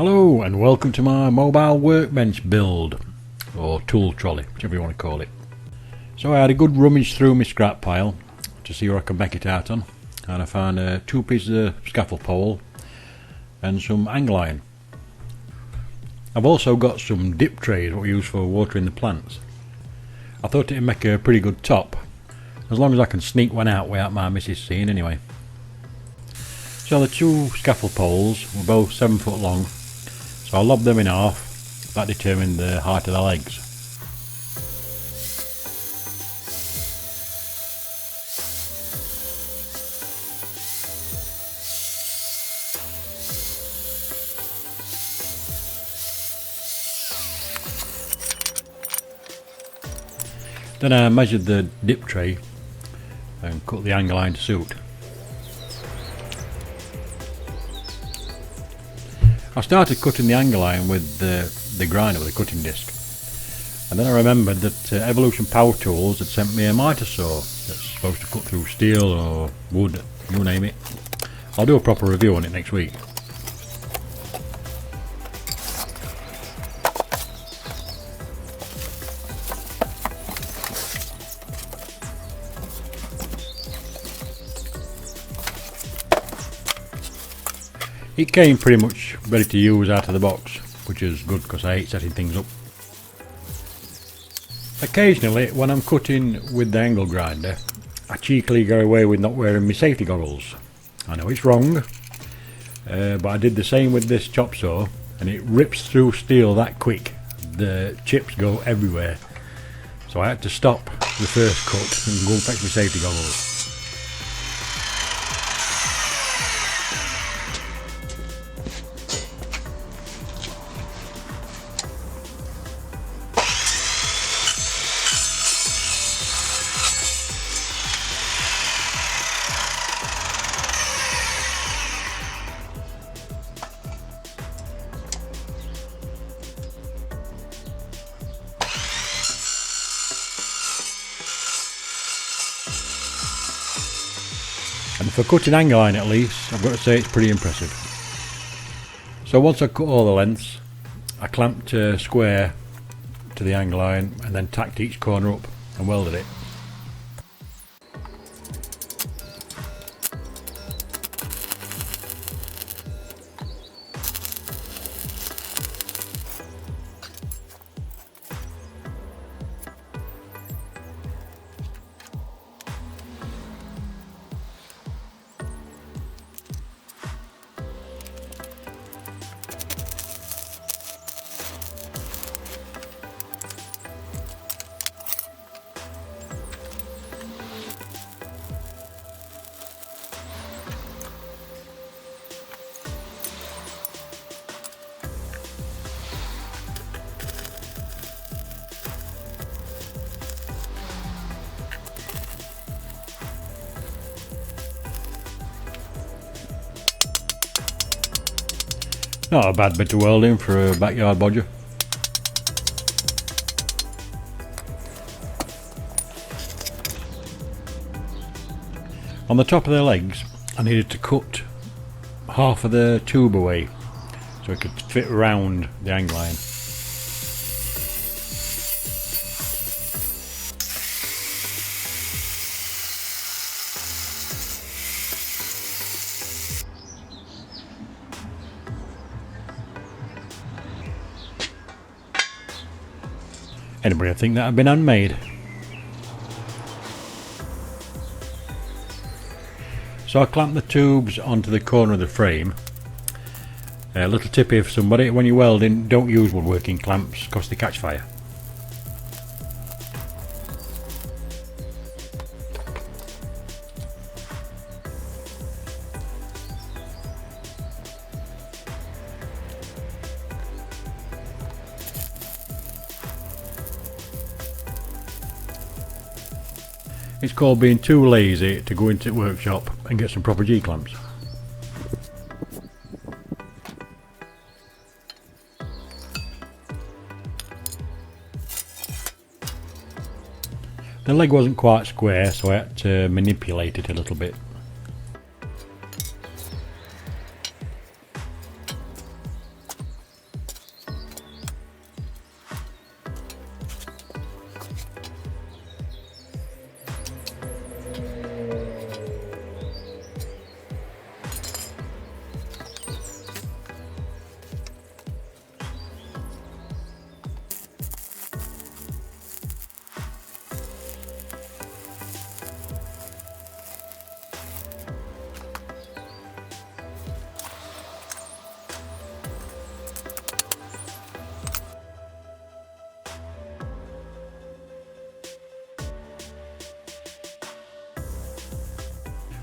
Hello and welcome to my mobile workbench build, or tool trolley, whichever you want to call it. So I had a good rummage through my scrap pile to see where I could make it out on, and I found 2 pieces of scaffold pole and some angle iron. I've also got some dip trays what we use for watering the plants. I thought it'd make a pretty good top, as long as I can sneak one out without my missus seeing anyway. So the 2 scaffold poles were both 7 foot long, so I lobbed them in half. That determined the height of the legs. Then I measured the dip tray and cut the angle line to suit. I started cutting the angle iron with the grinder with a cutting disc, and then I remembered that Evolution Power Tools had sent me a miter saw that's supposed to cut through steel or wood, you name it. I'll do a proper review on it next week. It came pretty much ready to use out of the box, which is good because I hate setting things up. Occasionally, when I'm cutting with the angle grinder, I cheekily go away with not wearing my safety goggles. I know it's wrong, but I did the same with this chop saw, and it rips through steel that quick. The chips go everywhere, so I had to stop the first cut and go and fetch my safety goggles. And for cutting angle iron at least, I've got to say it's pretty impressive. So once I cut all the lengths, I clamped a square to the angle iron and then tacked each corner up and welded it. Not a bad bit of welding for a backyard bodger. On the top of the legs, I needed to cut half of the tube away so it could fit around the angle iron. Anybody think that had been handmade? So I clamped the tubes onto the corner of the frame. A little tip here for somebody: when you're welding, don't use woodworking clamps because they catch fire. It's called being too lazy to go into the workshop and get some proper G-clamps. The leg wasn't quite square, so I had to manipulate it a little bit.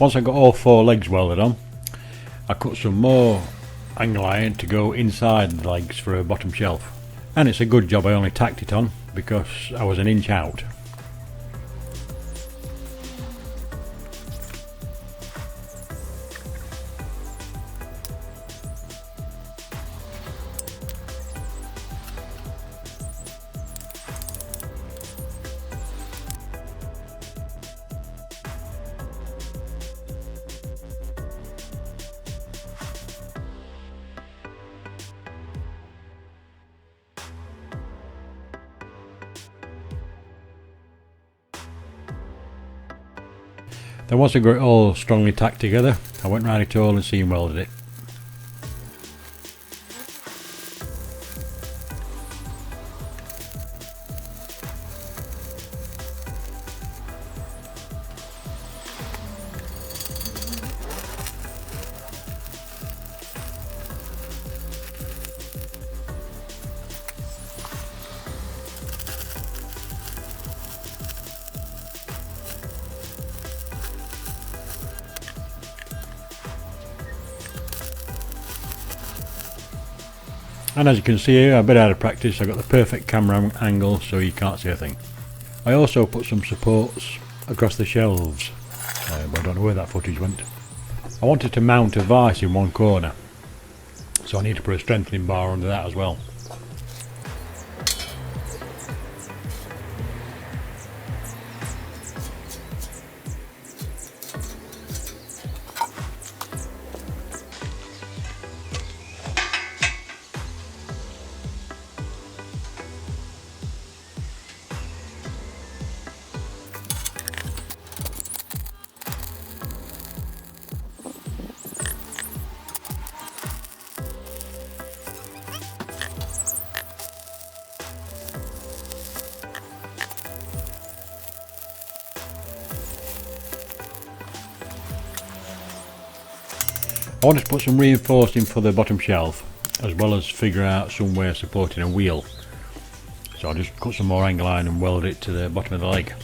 Once I got all 4 legs welded on, I cut some more angle iron to go inside the legs for a bottom shelf. And it's a good job I only tacked it on because I was an inch out. Then once I got it all strongly tacked together, I went round it all and seam welded it. And as you can see here, a bit out of practice, I got the perfect camera angle so you can't see a thing. I also put some supports across the shelves, but I don't know where that footage went. I wanted to mount a vise in one corner, so I need to put a strengthening bar under that as well. I wanted to put some reinforcing for the bottom shelf, as well as figure out some way of supporting a wheel. So I just cut some more angle iron and welded it to the bottom of the leg.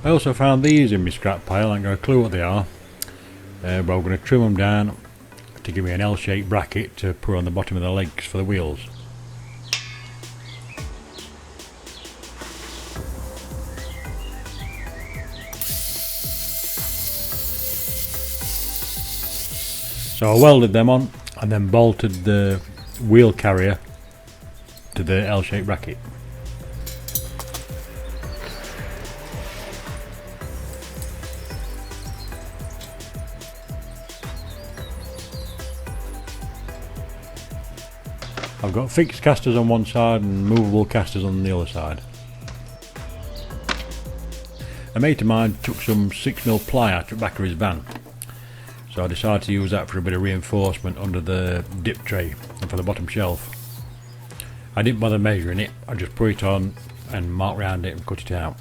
I also found these in my scrap pile. I ain't got a clue what they are, but I'm going to trim them down to give me an L-shaped bracket to put on the bottom of the legs for the wheels. So I welded them on and then bolted the wheel carrier to the L-shaped bracket. I've got fixed casters on one side and movable casters on the other side. A mate of mine took some 6mm ply out the back of his van, so I decided to use that for a bit of reinforcement under the dip tray and for the bottom shelf. I didn't bother measuring it, I just put it on and marked round it and cut it out.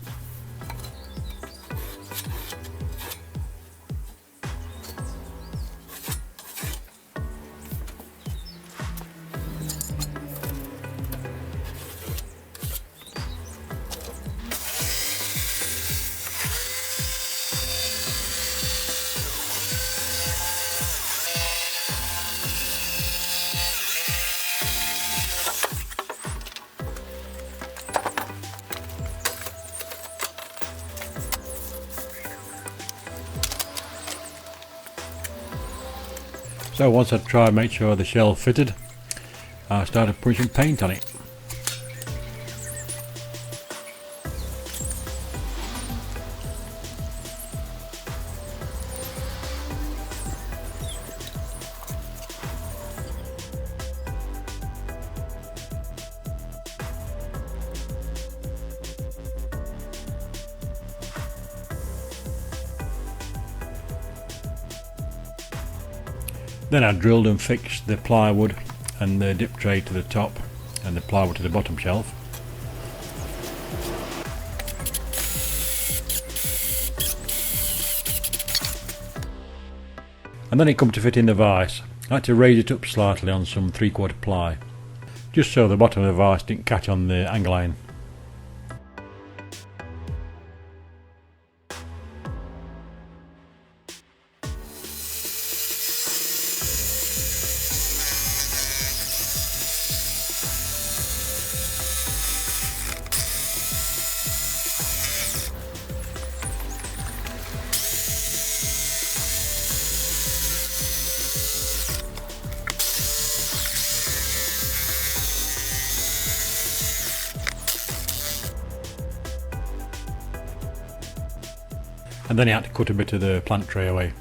So once I tried to make sure the shell fitted, I started putting some paint on it. Then I drilled and fixed the plywood and the dip tray to the top and the plywood to the bottom shelf. And then it come to fit in the vise. I had to raise it up slightly on some 3/4 ply, just so the bottom of the vise didn't catch on the angle iron. And then he had to cut a bit of the plant tray away.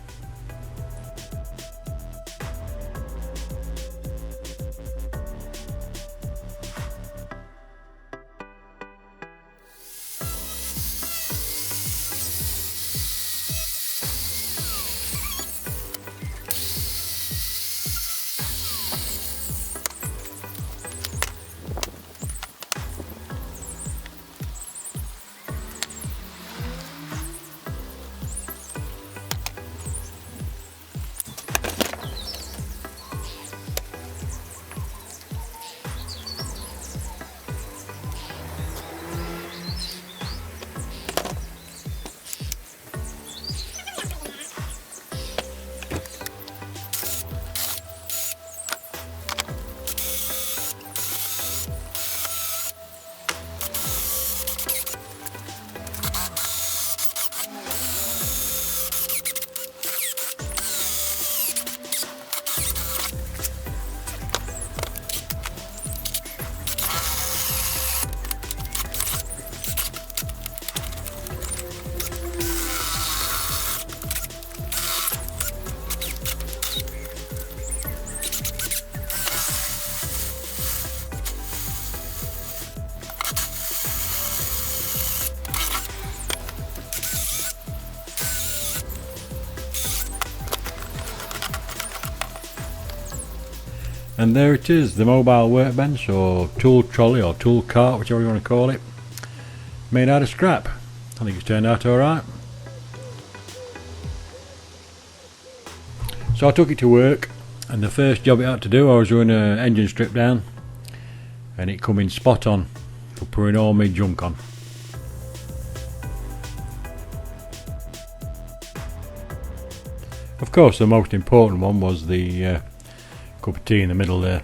And there it is, the mobile workbench, or tool trolley, or tool cart, whichever you want to call it, made out of scrap. I think it's turned out alright. So I took it to work, and the first job it had to do, I was doing an engine strip down, and it come in spot on for putting all my junk on. Of course, the most important one was the cup of tea in the middle there.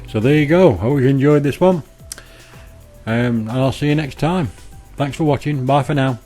So there you go. Hope you enjoyed this one, and I'll see you next time. Thanks for watching. Bye for now.